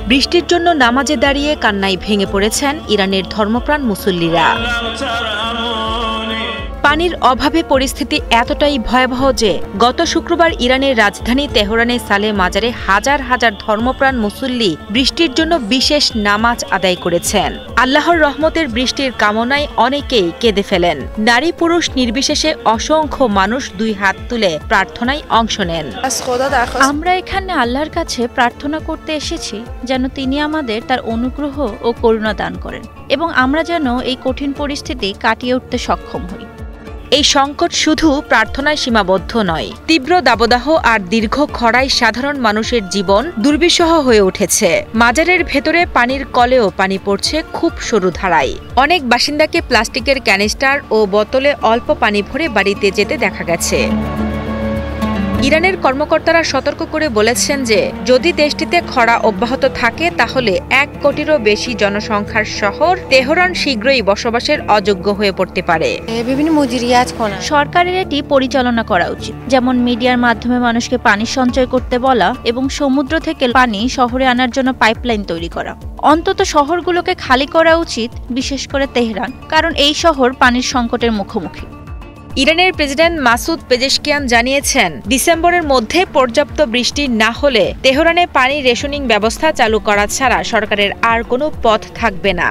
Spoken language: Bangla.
বৃষ্টির জন্য নামাজে দাঁড়িয়ে কান্নায় ভেঙে পড়েছেন ইরানের ধর্মপ্রাণ মুসল্লিরা। পানির অভাবে পরিস্থিতি এতটাই ভয়াবহ যে গত শুক্রবার ইরানের রাজধানী তেহরানে সালে মাজারে হাজার হাজার ধর্মপ্রাণ মুসল্লি বৃষ্টির জন্য বিশেষ নামাজ আদায় করেছেন। আল্লাহর রহমতের বৃষ্টির কামনায় অনেকেই কেঁদে ফেলেন। নারী পুরুষ নির্বিশেষে অসংখ্য মানুষ দুই হাত তুলে প্রার্থনায় অংশ নেন। আমরা এখানে আল্লাহর কাছে প্রার্থনা করতে এসেছি যেন তিনি আমাদের তার অনুগ্রহ ও করুণা দান করেন এবং আমরা যেন এই কঠিন পরিস্থিতি কাটিয়ে উঠতে সক্ষম হই। এই সংকট শুধু প্রার্থনায় সীমাবদ্ধ নয়, তীব্র দাবদাহ আর দীর্ঘ খরায় সাধারণ মানুষের জীবন দুর্বিষহ হয়ে উঠেছে। মাজারের ভেতরে পানির কলেও পানি পড়ছে খুব সরু ধারায়। অনেক বাসিন্দাকে প্লাস্টিকের ক্যানিস্টার ও বোতলে অল্প পানি ভরে বাড়িতে যেতে দেখা গেছে। ইরানের কর্মকর্তারা সতর্ক করে বলেছেন যে যদি দেশটিতে খরা অব্যাহত থাকে তাহলে 1 কোটিরও বেশি জনসংখ্যার শহর তেহরান শীঘ্রই বসবাসের অযোগ্য হয়ে পড়তে পারে। সরকারের এটি পরিচালনা করা উচিত, যেমন মিডিয়ার মাধ্যমে মানুষকে পানি সঞ্চয় করতে বলা এবং সমুদ্র থেকে পানি শহরে আনার জন্য পাইপলাইন তৈরি করা। অন্তত শহরগুলোকে খালি করা উচিত, বিশেষ করে তেহরান, কারণ এই শহর পানির সংকটের মুখোমুখি। ইরানের প্রেসিডেন্ট মাসুদ পেজেশকিয়ান জানিয়েছেন, ডিসেম্বরের মধ্যে পর্যাপ্ত বৃষ্টি না হলে তেহরানে পানি রেশনিং ব্যবস্থা চালু করা ছাড়া সরকারের আর কোনো পথ থাকবে না।